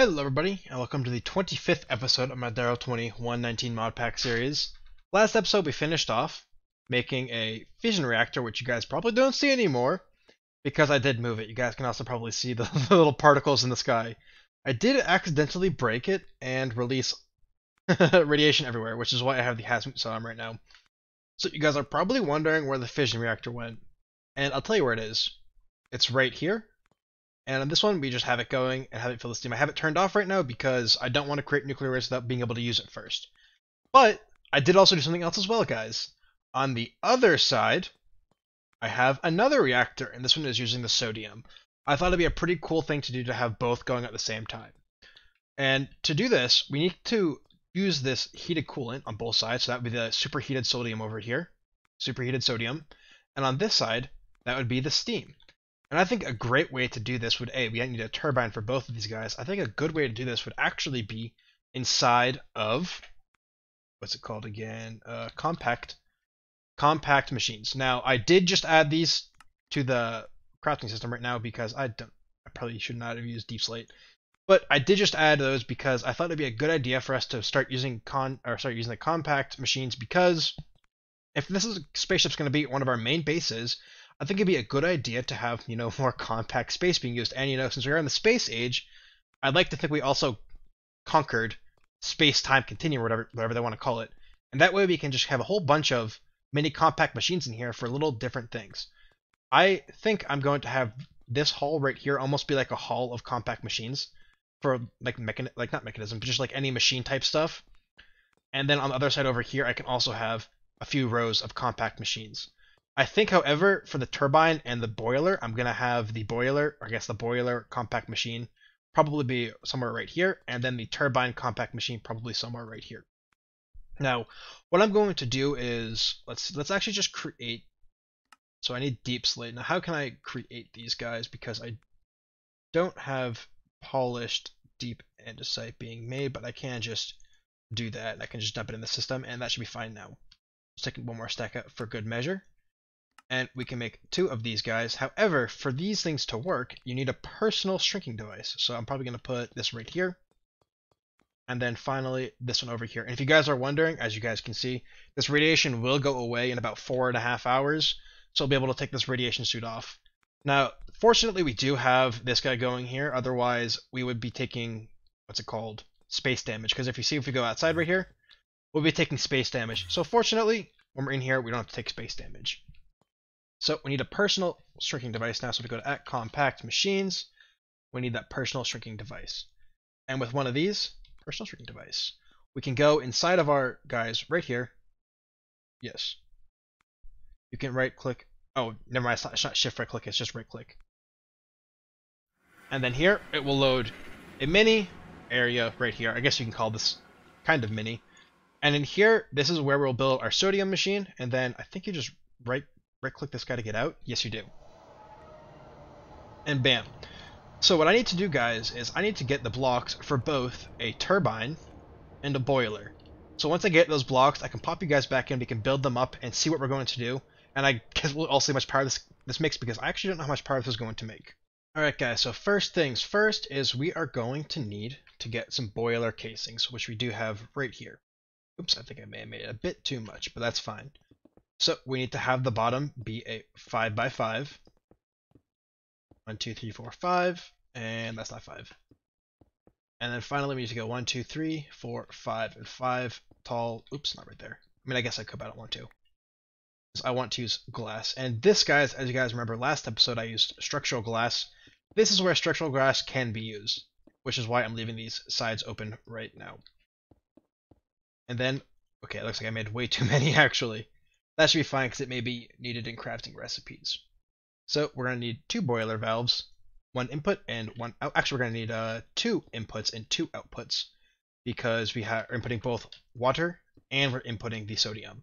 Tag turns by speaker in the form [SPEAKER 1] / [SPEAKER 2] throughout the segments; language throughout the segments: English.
[SPEAKER 1] Hello everybody, and welcome to the 25th episode of my Direwolf20 119 Modpack series. Last episode we finished off making a fission reactor, which you guys probably don't see anymore, because I did move it. You guys can also probably see the little particles in the sky. I did accidentally break it and release radiation everywhere, which is why I have the hazmat on right now. So you guys are probably wondering where the fission reactor went, and I'll tell you where it is. It's right here. And on this one, we just have it going and have it fill the steam. I have it turned off right now because I don't want to create nuclear waste without being able to use it first. But I did also do something else as well, guys. On the other side, I have another reactor, and this one is using the sodium. I thought it'd be a pretty cool thing to do to have both going at the same time. And to do this, we need to use this heated coolant on both sides. So that would be the superheated sodium over here. Superheated sodium. And on this side, that would be the steam. And I think a great way to do this would, we need a turbine for both of these guys. I think a good way to do this would actually be inside of, what's it called again? Compact machines. Now, I did just add these to the crafting system right now because I probably should not have used deep slate. But I did just add those because I thought it'd be a good idea for us to start using the compact machines, because if this spaceship's going to be one of our main bases, I think it'd be a good idea to have, more compact space being used. And, since we are in the space age, I'd like to think we also conquered space-time continuum, or whatever they want to call it. And that way we can just have a whole bunch of mini compact machines in here for little different things. I think I'm going to have this hall right here almost be like a hall of compact machines for not mechanism, but just like any machine type stuff. And then on the other side over here, I can also have a few rows of compact machines. I think, however, for the turbine and the boiler, I'm going to have the boiler compact machine probably be somewhere right here, and then the turbine compact machine probably somewhere right here. Now, what I'm going to do is, let's actually just create, so I need deep slate. Now, how can I create these guys? Because I don't have polished deep andesite being made, but I can just do that. I can just dump it in the system, and that should be fine now. Just take one more stack out for good measure. And we can make 2 of these guys. However, for these things to work, you need a personal shrinking device. So I'm probably going to put this right here. And then finally, this one over here. And if you guys are wondering, as you guys can see, this radiation will go away in about 4.5 hours. So I'll be able to take this radiation suit off. Now, fortunately, we do have this guy going here. Otherwise, we would be taking, space damage. Because if we go outside right here, we'll be taking space damage. So fortunately, when we're in here, we don't have to take space damage. So we need a personal shrinking device now. So we go to compact machines. We need that personal shrinking device. And with one of these, personal shrinking device, we can go inside of our guys right here. Yes. You can right click. Oh, never mind. It's not shift right click. It's just right click. And then here, it will load a mini area right here. I guess you can call this kind of mini. And in here, this is where we'll build our sodium machine. And then I think you just right click this guy to get out. Yes, you do. And bam. So what I need to do, guys, is I need to get the blocks for both a turbine and a boiler. So once I get those blocks, I can pop you guys back in, we can build them up and see what we're going to do. And I guess we'll all see how much power this makes, because I actually don't know how much power this is going to make. Alright guys, so first things first is we are going to need to get some boiler casings, which we do have right here. Oops, I think I may have made it a bit too much, but that's fine. So we need to have the bottom be a 5x5. 1, 2, 3, 4, 5, and that's not 5. And then finally we need to go 1, 2, 3, 4, 5, and 5 tall. Oops, not right there. I mean, I guess I could, but I don't want to. So I want to use glass. And this, guys, as you guys remember, last episode I used structural glass. This is where structural glass can be used, which is why I'm leaving these sides open right now. And then, okay, it looks like I made way too many actually. That should be fine because it may be needed in crafting recipes. So we're going to need 2 boiler valves, 1 input and 1 out. Actually, we're going to need 2 inputs and 2 outputs, because we are inputting both water and we're inputting the sodium.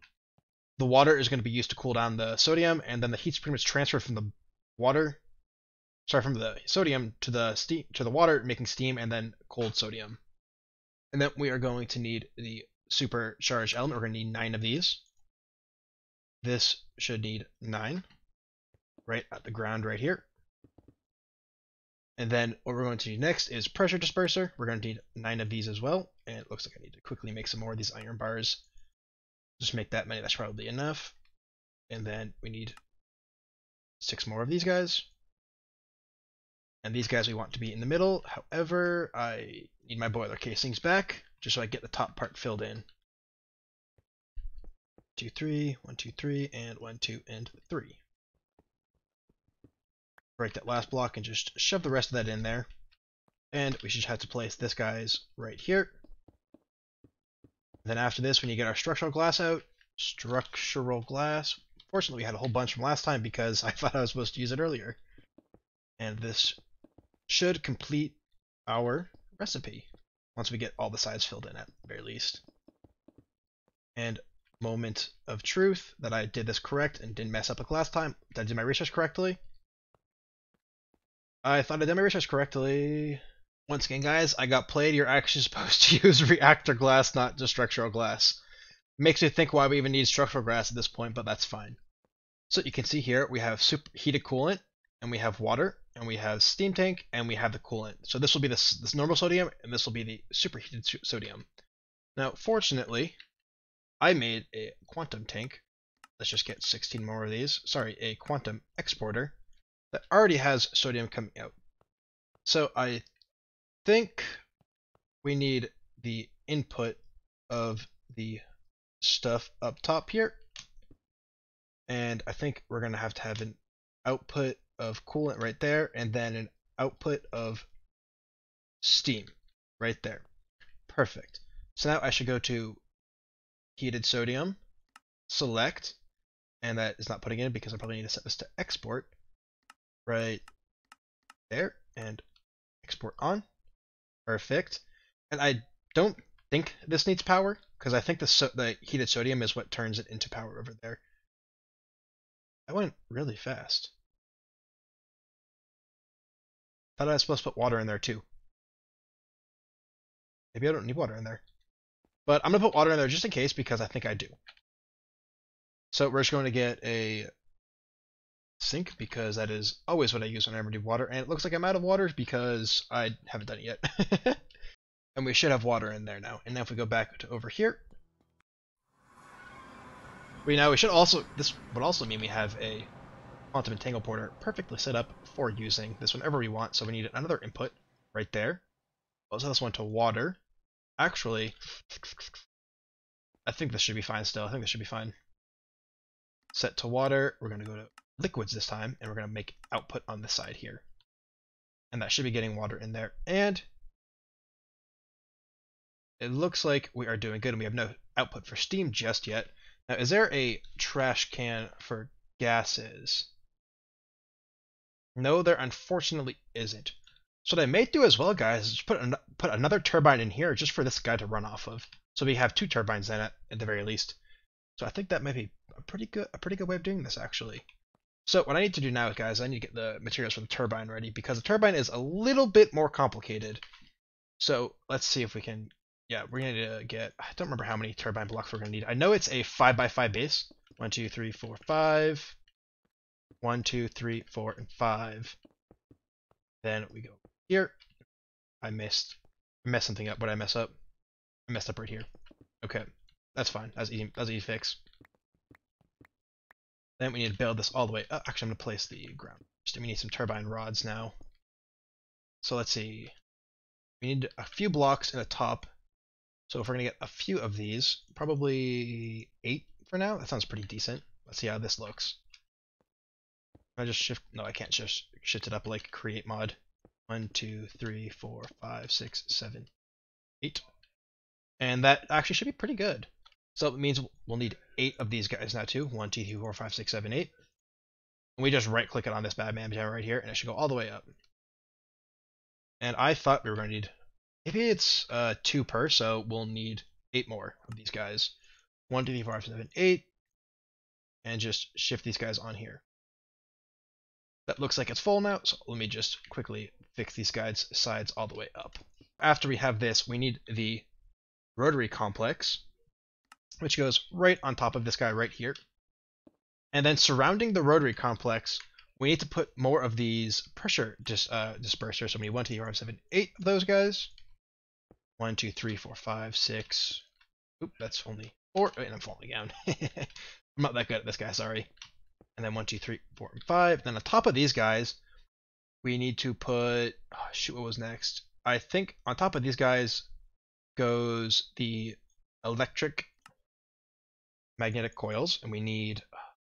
[SPEAKER 1] The water is going to be used to cool down the sodium, and then the heat's pretty much transferred from the sodium to the water, making steam and then cold sodium. And then we are going to need the supercharged element. We're going to need 9 of these. This should need 9 right at the ground right here. And then what we're going to need next is pressure disperser. We're going to need 9 of these as well. And it looks like I need to quickly make some more of these iron bars. Just make that many, that's probably enough. And then we need 6 more of these guys. And these guys we want to be in the middle. However, I need my boiler casings back, just so I get the top part filled in. 2, 3, 1, 2, 3, and 1, 2, and 3. Break that last block and just shove the rest of that in there. And we should have to place this guy's right here. Then after this, we need to get our structural glass out. Structural glass. Fortunately, we had a whole bunch from last time because I thought I was supposed to use it earlier. And this should complete our recipe once we get all the sides filled in at the very least. And moment of truth that I did this correct and didn't mess up like last time. Did I do my research correctly? I thought I did my research correctly. Once again, guys, I got played. You're actually supposed to use reactor glass, not just structural glass. Makes me think why we even need structural glass at this point, but that's fine. So you can see here we have superheated coolant, and we have water, and we have steam tank, and we have the coolant. So this will be this normal sodium, and this will be the superheated sodium. Now, fortunately, I made a quantum tank. Let's just get 16 more of these. Sorry, a quantum exporter that already has sodium coming out. So I think we need the input of the stuff up top here. And I think we're going to have an output of coolant right there, and then an output of steam right there. Perfect. So now I should go to heated sodium, select, and that is not putting in because I probably need to set this to export right there, and export on. Perfect. And I don't think this needs power because I think the heated sodium is what turns it into power over there. I went really fast. Thought I was supposed to put water in there too. Maybe I don't need water in there. But I'm going to put water in there just in case because I think I do. So we're just going to get a sink because that is always what I use when I do water. And it looks like I'm out of water because I haven't done it yet. And we should have water in there now. And now if we go back to over here, we should also, this would also mean we have a quantum entangle porter perfectly set up for using this whenever we want. So we need another input right there. We'll set this one to water. Actually, I think this should be fine still. I think this should be fine. Set to water. We're going to go to liquids this time, and we're going to make output on this side here. And that should be getting water in there. And it looks like we are doing good, and we have no output for steam just yet. Now, is there a trash can for gases? No, there unfortunately isn't. So what I may do as well, guys, is put another turbine in here just for this guy to run off of. So we have 2 turbines in it at the very least. So I think that might be a pretty good way of doing this, actually. So what I need to do now, guys, I need to get the materials for the turbine ready because the turbine is a little bit more complicated. So let's see if we can. Yeah, we're going to get. I don't remember how many turbine blocks we're going to need. I know it's a 5x5 base. 1, 2, 3, 4, 5. 1, 2, 3, 4, and 5. Then we go here. I messed something up. What did I mess up? I messed up right here. Okay, that's fine. That's easy fix. Then we need to build this all the way up. Actually, I'm going to place the ground. We need some turbine rods now. So let's see. We need a few blocks in the top. So if we're going to get a few of these, probably 8 for now. That sounds pretty decent. Let's see how this looks. Can I just shift? No, I can't just shift it up like create mod. 1, 2, 3, 4, 5, 6, 7, 8. And that actually should be pretty good. So it means we'll need 8 of these guys now too. 1, 2, 3, 4, 5, 6, 7, 8. And we just right click it on this bad man right here, and it should go all the way up. And I thought we were going to need, maybe it's 2 per, so we'll need 8 more of these guys. 1, 2, 3, 4, 5, 7, 8. And just shift these guys on here. That looks like it's full now, so let me just quickly fix these guys' sides all the way up. After we have this, we need the rotary complex, which goes right on top of this guy right here. And then surrounding the rotary complex, we need to put more of these pressure dispersers. So we need 1, 2, 3, 4, 5, 7, 8 of those guys. 1, 2, 3, 4, 5, 6. Oop, that's only 4. Wait, I'm falling down. I'm not that good at this guy, sorry. And then 1, 2, 3, 4, and 5. Then on top of these guys, we need to put, oh, shoot, what was next? I think on top of these guys goes the electric magnetic coils, and we need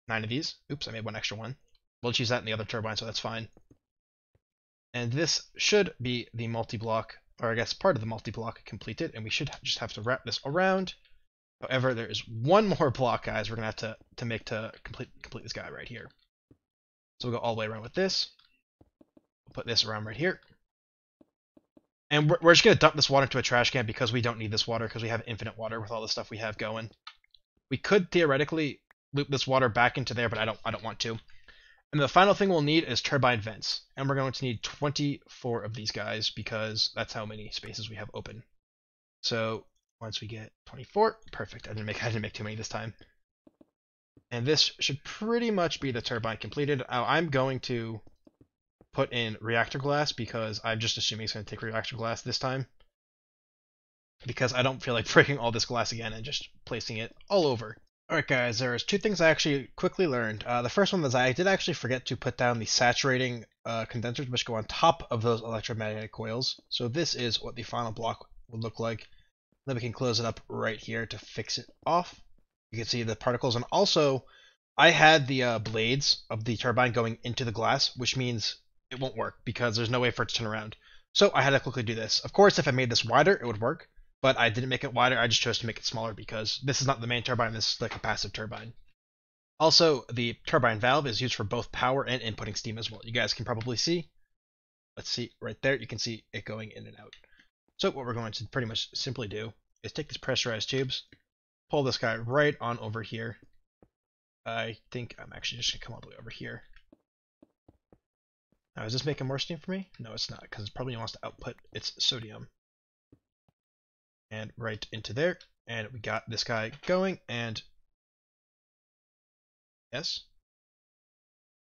[SPEAKER 1] 9 of these. Oops, I made one extra one. We'll just use that in the other turbine, so that's fine. And this should be the multi-block, or I guess part of the multi-block completed, and we should just have to wrap this around. However, there is one more block, guys, we're going to have to make to complete this guy right here. So we'll go all the way around with this. We'll put this around right here. And we're just going to dump this water into a trash can because we don't need this water, because we have infinite water with all the stuff we have going. We could theoretically loop this water back into there, but I don't want to. And the final thing we'll need is turbine vents. And we're going to need 24 of these guys because that's how many spaces we have open. So once we get 24, perfect. I didn't make too many this time. And this should pretty much be the turbine completed. I'm going to put in reactor glass because I'm just assuming it's going to take reactor glass this time. Because I don't feel like breaking all this glass again and just placing it all over. Alright guys, there's 2 things I actually quickly learned. The first one was I did actually forget to put down the saturating condensers which go on top of those electromagnetic coils. So this is what the final block would look like. Then we can close it up right here to fix it off. You can see the particles, and also I had the blades of the turbine going into the glass, which means it won't work because there's no way for it to turn around. So I had to quickly do this. Of course, if I made this wider, it would work. But I didn't make it wider, I just chose to make it smaller because this is not the main turbine, this is like a passive turbine. Also, the turbine valve is used for both power and inputting steam as well. You guys can probably see. Let's see, right there, you can see it going in and out. So what we're going to pretty much simply do is take these pressurized tubes, pull this guy right on over here. I think I'm actually just going to come all the way over here. Now, is this making more steam for me? No, it's not, because it probably wants to output its sodium. And right into there, and we got this guy going, and yes,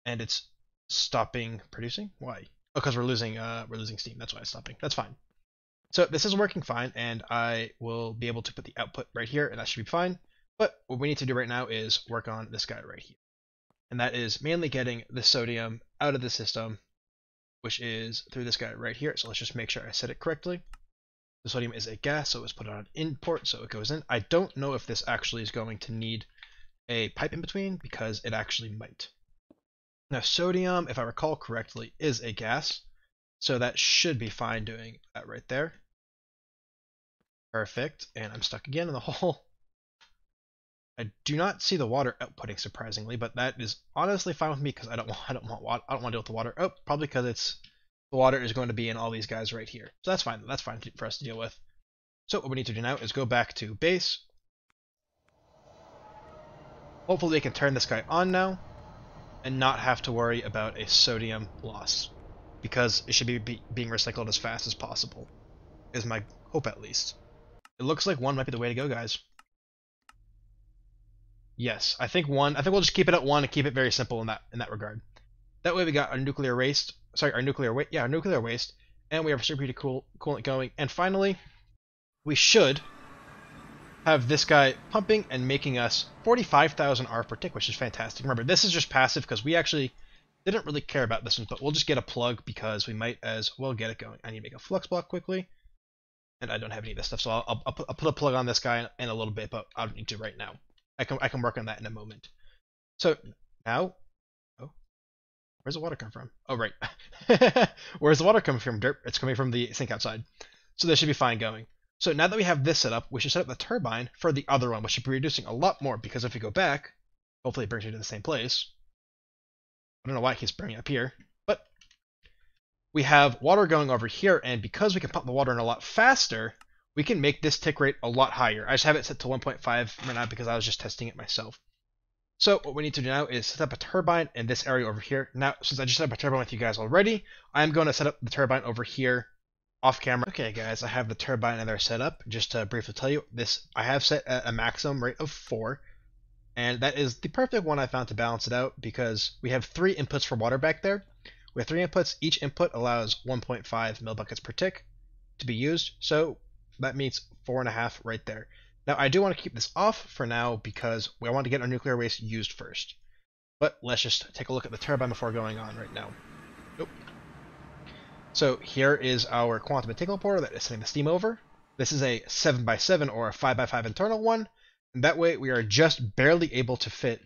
[SPEAKER 1] and it's stopping producing. Why? Oh, because we're losing steam. That's why it's stopping. That's fine. So this is working fine, and I will be able to put the output right here, and that should be fine. But what we need to do right now is work on this guy right here, and that is mainly getting the sodium out of the system, which is through this guy right here. So let's just make sure I said it correctly. The sodium is a gas, so it's put on import, so it goes in. I don't know if this actually is going to need a pipe in between, because it actually might. Now, sodium, if I recall correctly, is a gas, so that should be fine doing that right there. Perfect, and I'm stuck again in the hole. I do not see the water outputting, surprisingly, but that is honestly fine with me because I don't want to deal with the water. Oh, probably because it's the water is going to be in all these guys right here. So that's fine. That's fine for us to deal with. So what we need to do now is go back to base. Hopefully they can turn this guy on now and not have to worry about a sodium loss, because it should be being recycled as fast as possible, is my hope at least. It looks like 1 might be the way to go, guys. Yes, I think 1. I think we'll just keep it at 1 and keep it very simple in that regard. That way we got our nuclear waste. Sorry, our nuclear waste, and we have superheated coolant going. And finally, we should have this guy pumping and making us 45,000 R per tick, which is fantastic. Remember, this is just passive because we actually didn't really care about this one, but we'll just get a plug because we might as well get it going. I need to make a flux block quickly, and I don't have any of this stuff, so I'll put a plug on this guy in a little bit, but I don't need to right now. I can work on that in a moment. So now. Where's the water come from? Oh, right. Where's the water coming from, Derp? It's coming from the sink outside. So this should be fine going. So now that we have this set up, we should set up the turbine for the other one, which should be reducing a lot more, because if we go back, hopefully it brings me to the same place. I don't know why it keeps bringing up here, but we have water going over here, and because we can pump the water in a lot faster, we can make this tick rate a lot higher. I just have it set to 1.5 right now because I was just testing it myself. So what we need to do now is set up a turbine in this area over here. Now, since I just set up a turbine with you guys already, I'm going to set up the turbine over here off camera. Okay, guys, I have the turbine in there set up. Just to briefly tell you, I have set a maximum rate of 4. And that is the perfect one I found to balance it out because we have 3 inputs for water back there. We have 3 inputs. Each input allows 1.5 millibuckets per tick to be used. So that means 4.5 right there. Now I do want to keep this off for now because we want to get our nuclear waste used first. But let's just take a look at the turbine before going on right now. Nope. So here is our quantum entanglement portal that is sending the steam over. This is a 7x7 or a 5x5 internal one. And that way we are just barely able to fit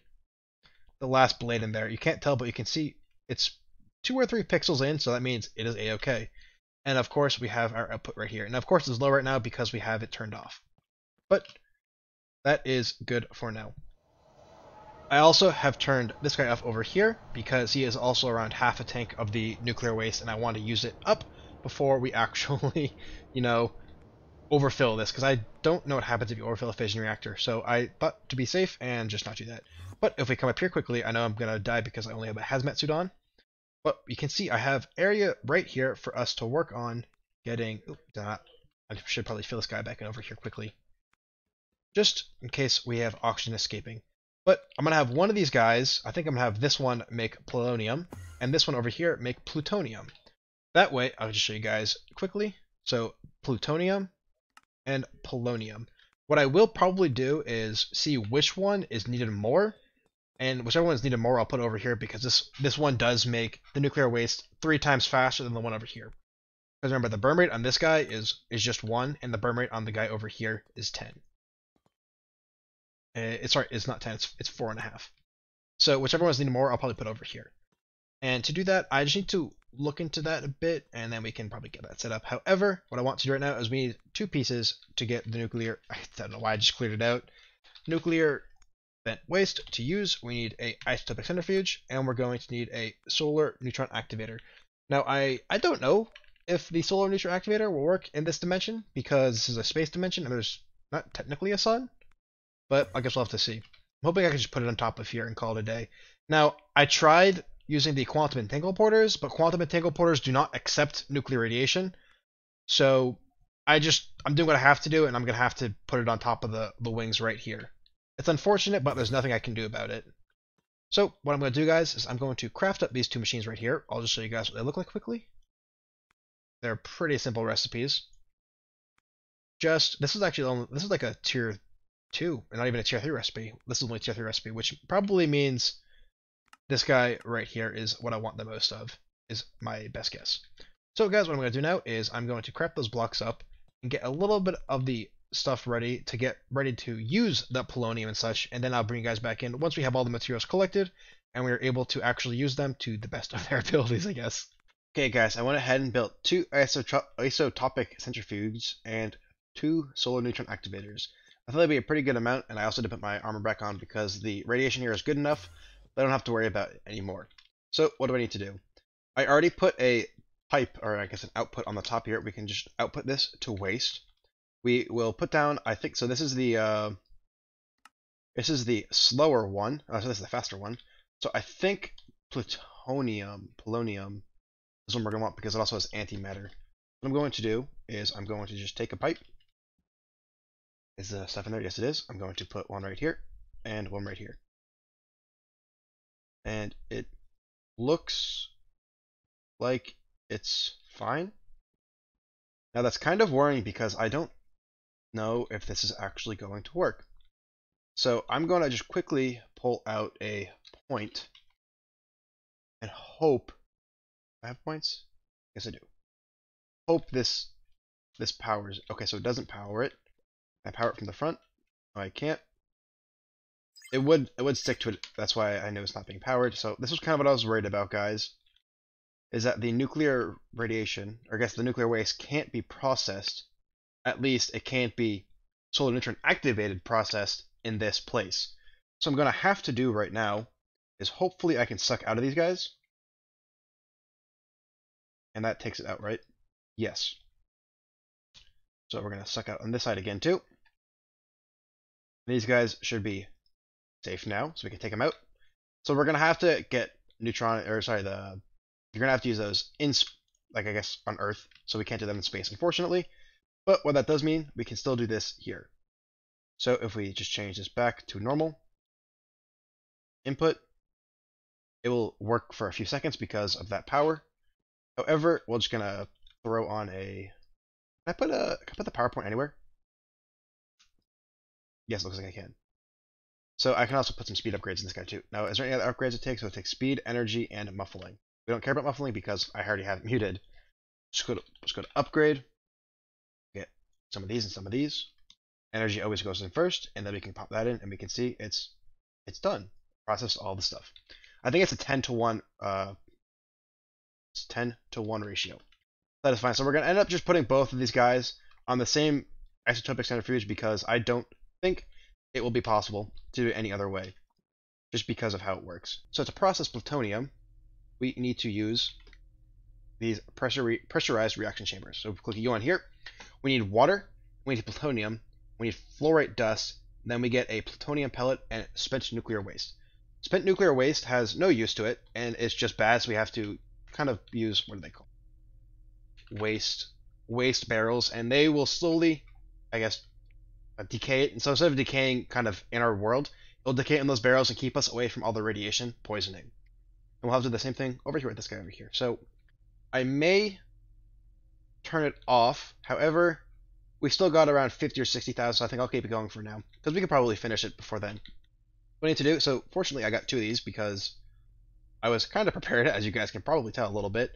[SPEAKER 1] the last blade in there. You can't tell, but you can see it's 2 or 3 pixels in, so that means it is a-okay. And of course we have our output right here. And of course it's low right now because we have it turned off. But that is good for now. I also have turned this guy off over here because he is also around half a tank of the nuclear waste and I want to use it up before we actually, overfill this, because I don't know what happens if you overfill a fission reactor, so I thought to be safe and just not do that. But if we come up here quickly, I know I'm going to die because I only have a hazmat suit on, but you can see I have area right here for us to work on getting... I should probably fill this guy back in over here quickly, just in case we have oxygen escaping. But I'm going to have one of these guys, I think I'm going to have this one make polonium, and this one over here make plutonium. That way, I'll just show you guys quickly. So, plutonium and polonium. What I will probably do is see which one is needed more, and whichever one is needed more I'll put over here because this one does make the nuclear waste 3 times faster than the one over here. Because remember, the burn rate on this guy is just 1, and the burn rate on the guy over here is 10. It's not 10, it's 4.5. So whichever one's needed more I'll probably put over here. And to do that, I just need to look into that a bit, and then we can probably get that set up. However, what I want to do right now is we need 2 pieces to get the nuclear... I don't know why I just cleared it out. Nuclear vent waste to use. We need a isotopic centrifuge, and we're going to need a solar neutron activator. Now, I don't know if the solar neutron activator will work in this dimension, because this is a space dimension, and there's not technically a sun. But I guess we'll have to see. I'm hoping I can just put it on top of here and call it a day. Now, I tried using the quantum entanglement porters, but quantum entanglement porters do not accept nuclear radiation. So I'm doing what I have to do, and I'm going to have to put it on top of the wings right here. It's unfortunate, but there's nothing I can do about it. So what I'm going to do, guys, is I'm going to craft up these 2 machines right here. I'll just show you guys what they look like quickly. They're pretty simple recipes. This is like a tier 2, and not even a tier 3 recipe. This is only a tier 3 recipe, which probably means this guy right here is what I want the most of, is my best guess. So guys, what I'm going to do now is I'm going to craft those blocks up and get a little bit of the stuff ready to use the polonium and such, and then I'll bring you guys back in once we have all the materials collected and we are able to actually use them to the best of their abilities, I guess. Okay guys, I went ahead and built 2 isotopic centrifuges and 2 solar neutron activators. I thought that'd be a pretty good amount, and I also did put my armor back on because the radiation here is good enough. I don't have to worry about it anymore. So what do I need to do? I already put a pipe, or I guess an output on the top here. We can just output this to waste. We will put down, I think, so this is the slower one. So this is the faster one. So I think polonium is what we're going to want because it also has antimatter. What I'm going to do is I'm going to just take a pipe. Is the stuff in there? Yes, it is. I'm going to put one right here and one right here. And it looks like it's fine. Now that's kind of worrying because I don't know if this is actually going to work. So I'm going to just quickly pull out a point and hope... I have points? Yes, I do. Hope this powers. Okay, so it doesn't power it. I power it from the front. No, I can't. It would stick to it. That's why I know it's not being powered. So this was kind of what I was worried about, guys. Is that the nuclear radiation, or I guess the nuclear waste, can't be processed. At least it can't be solar neutron activated processed in this place. So I'm going to have to do right now is hopefully I can suck out of these guys. And that takes it out, right? Yes. So we're going to suck out on this side again too. These guys should be safe now, so we can take them out. So we're going to have to get you're going to have to use those in, I guess, on Earth, so we can't do them in space, unfortunately. But what that does mean, we can still do this here. So if we just change this back to normal, input, it will work for a few seconds because of that power. However, we're just gonna throw on a. Can I put the PowerPoint anywhere? Yes, it looks like I can. So I can also put some speed upgrades in this guy too. Now, is there any other upgrades it takes? So it takes speed, energy, and muffling. We don't care about muffling because I already have it muted. Just go to upgrade. Get some of these and some of these. Energy always goes in first, and then we can pop that in, and we can see it's done. Process all the stuff. I think it's a 10-to-1 it's 10-to-1 ratio. That is fine. So we're gonna end up just putting both of these guys on the same isotopic centrifuge because I don't think it will be possible to do it any other way, just because of how it works. So to process plutonium, we need to use these pressurized reaction chambers. So click U on here. We need water, we need plutonium, we need fluorite dust, then we get a plutonium pellet and spent nuclear waste. Spent nuclear waste has no use to it, and it's just bad, so we have to kind of use, what do they call it? Waste barrels, and they will slowly, I guess, decay it. And so instead of decaying kind of in our world, it'll decay in those barrels and keep us away from all the radiation poisoning. And we'll have to do the same thing over here with this guy over here. So I may turn it off. However, we still got around 50 or 60,000, so I think I'll keep it going for now, because we could probably finish it before then. What I need to do, so fortunately I got 2 of these because I was kind of prepared, as you guys can probably tell a little bit.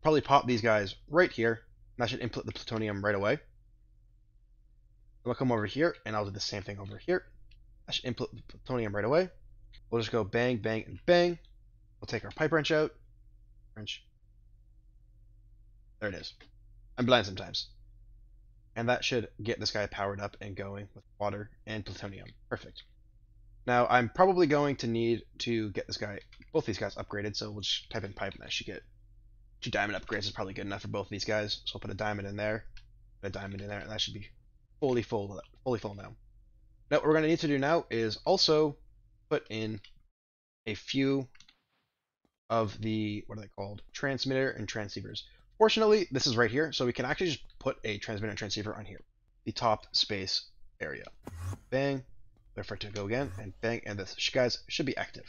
[SPEAKER 1] Probably pop these guys right here, and I should input the plutonium right away. I'll come over here, and I'll do the same thing over here. I should input the plutonium right away. We'll just go bang, bang, and bang. We'll take our pipe wrench out. Wrench. There it is. I'm blind sometimes. And that should get this guy powered up and going with water and plutonium. Perfect. Now, I'm probably going to need to get both these guys upgraded, so we'll just type in pipe, and I should get 2 diamond upgrades is probably good enough for both of these guys. So I'll put a diamond in there, a diamond in there, and that should be fully full now. Now, what we're going to need to do now is also put in a few of the, what are they called? Transmitter and transceivers. Fortunately, this is right here, so we can actually just put a transmitter and transceiver on here. The top space area. Bang. Wait for it to go again, and bang, and this guys should be active.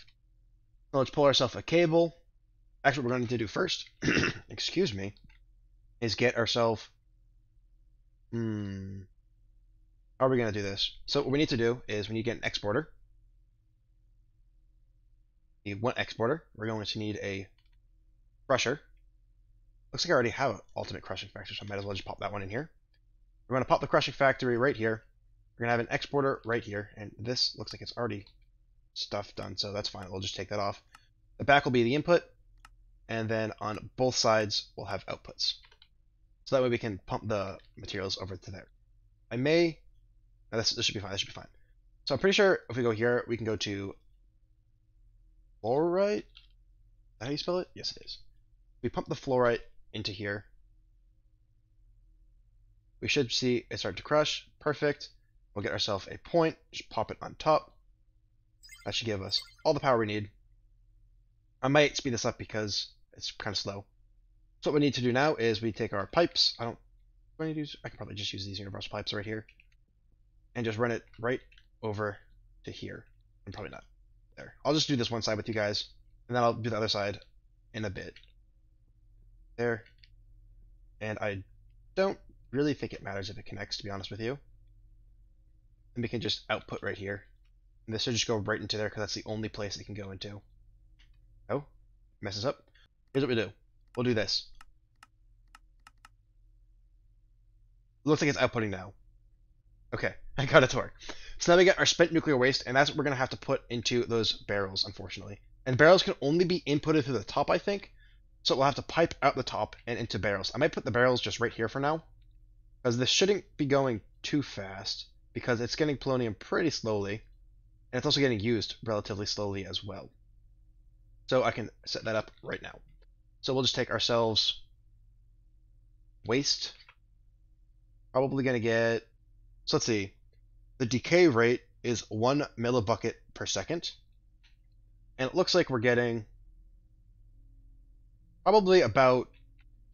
[SPEAKER 1] Now let's pull ourselves a cable. Actually, what we're going to need to do first, excuse me, is get ourselves. How are we going to do this? So what we need to do is we need to get an exporter. We need 1 exporter. We're going to need a crusher. Looks like I already have an ultimate crushing factory, so I might as well just pop that one in here. We're going to pop the crushing factory right here. We're going to have an exporter right here, and this looks like it's already stuff done, so that's fine. We'll just take that off. The back will be the input, and then on both sides we'll have outputs. So that way we can pump the materials over to there. I may... No, this should be fine. This should be fine. So I'm pretty sure if we go here, we can go to fluorite. Is that how you spell it? Yes, it is. We pump the fluorite into here. We should see it start to crush. Perfect. We'll get ourselves a point. Just pop it on top. That should give us all the power we need. I might speed this up because it's kind of slow. So what we need to do now is we take our pipes. I can probably just use these universal pipes right here. And just run it right over to here. And probably not there. I'll just do this one side with you guys. And then I'll do the other side in a bit. There. And I don't really think it matters if it connects, to be honest with you. And we can just output right here. And this should just go right into there because that's the only place it can go into. Oh, messes up. Here's what we do. We'll do this. Looks like it's outputting now. Okay, I got it to work. So now we get our spent nuclear waste, and that's what we're going to have to put into those barrels, unfortunately. And barrels can only be inputted through the top, I think. So we'll have to pipe out the top and into barrels. I might put the barrels just right here for now, because this shouldn't be going too fast, because it's getting polonium pretty slowly, and it's also getting used relatively slowly as well. So I can set that up right now. So we'll just take ourselves waste. Probably going to get... So let's see. The decay rate is 1 millibucket per second. And it looks like we're getting probably about...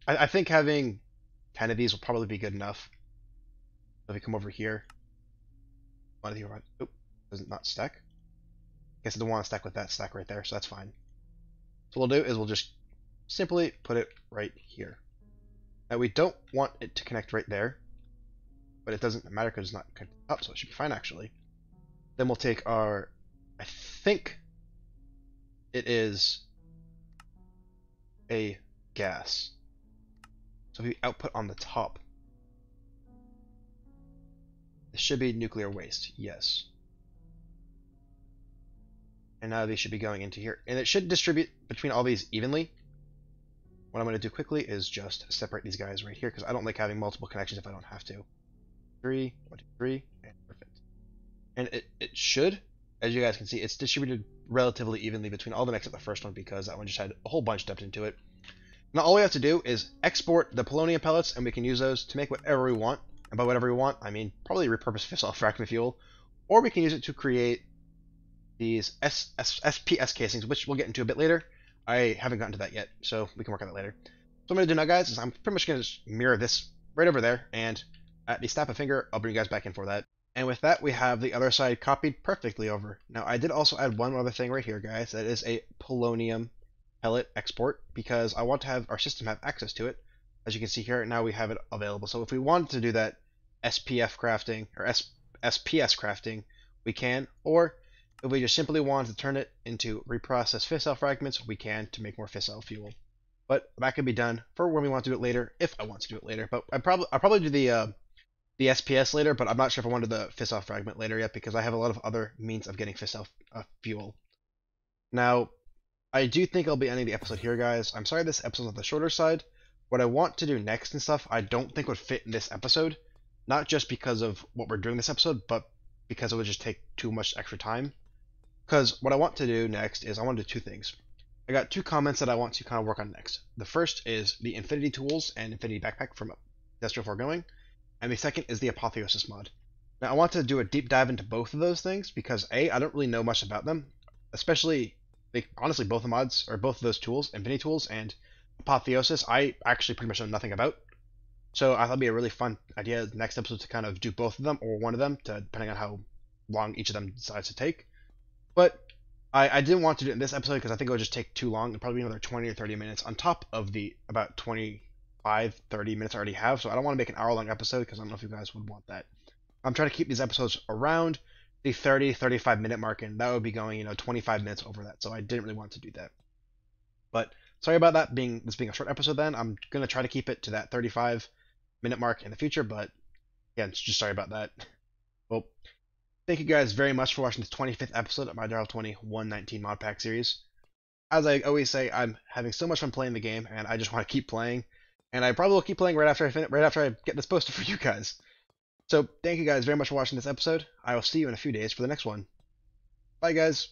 [SPEAKER 1] I think having 10 of these will probably be good enough. If we come over here. One of these... Oh, does it not stack? guess I don't want to stack with that stack right there, so that's fine. So what we'll do is we'll just simply put it right here. Now we don't want it to connect right there, but it doesn't matter because it's not connected up, so it should be fine actually. Then we'll take our, I think it is a gas. So if we output on the top, this should be nuclear waste, yes. And now these should be going into here. And it should distribute between all these evenly. What I'm going to do quickly is just separate these guys right here, because I don't like having multiple connections if I don't have to. 3, 1, 2, 3, and perfect. And it should, as you guys can see, it's distributed relatively evenly between all the next except the first one, because that one just had a whole bunch dumped into it. Now all we have to do is export the polonium pellets, and we can use those to make whatever we want. And by whatever we want, I mean probably repurpose fissile fragment fuel, or we can use it to create these SPS casings, which we'll get into a bit later. I haven't gotten to that yet, so we can work on that later. So what I'm going to do now, guys, is I'm pretty much going to just mirror this right over there, and at the snap of a finger, I'll bring you guys back in for that. And with that, we have the other side copied perfectly over. Now, I did also add one other thing right here, guys. That is a polonium pellet export, because I want to have our system have access to it. As you can see here, now we have it available. So if we wanted to do that SPF crafting, or SPS crafting, we can. Or if we just simply want to turn it into reprocessed fissile fragments, we can to make more fissile fuel. But that can be done for when we want to do it later, if I want to do it later. But I'll probably do the SPS later, but I'm not sure if I want to do the fissile fragment later yet, because I have a lot of other means of getting fissile fuel. Now, I do think I'll be ending the episode here, guys. I'm sorry this episode's on the shorter side. What I want to do next and stuff, I don't think would fit in this episode. Not just because of what we're doing this episode, but because it would just take too much extra time. Because what I want to do next is I want to do two things. I got two comments that I want to kind of work on next. The first is the Infinity Tools and Infinity Backpack from Industrial Foregoing, and the second is the Apotheosis mod. Now I want to do a deep dive into both of those things because A, I don't really know much about them, especially honestly both the mods or both of those tools, Infinity Tools and Apotheosis, I actually pretty much know nothing about. So I thought it'd be a really fun idea next episode to kind of do both of them or one of them, depending on how long each of them decides to take. But I didn't want to do it in this episode because I think it would just take too long. It'd probably be another 20 or 30 minutes on top of the about 25, 30 minutes I already have. So I don't want to make an hour-long episode because I don't know if you guys would want that. I'm trying to keep these episodes around the 30, 35 minute mark, and that would be going, 25 minutes over that. So I didn't really want to do that. But sorry about that this being a short episode then. I'm going to try to keep it to that 35 minute mark in the future, but yeah, just sorry about that. Well, thank you guys very much for watching this 25th episode of my Direwolf20 119 Modpack series. As I always say, I'm having so much fun playing the game, and I just want to keep playing. And I probably will keep playing right after I get this posted for you guys. So thank you guys very much for watching this episode. I will see you in a few days for the next one. Bye, guys.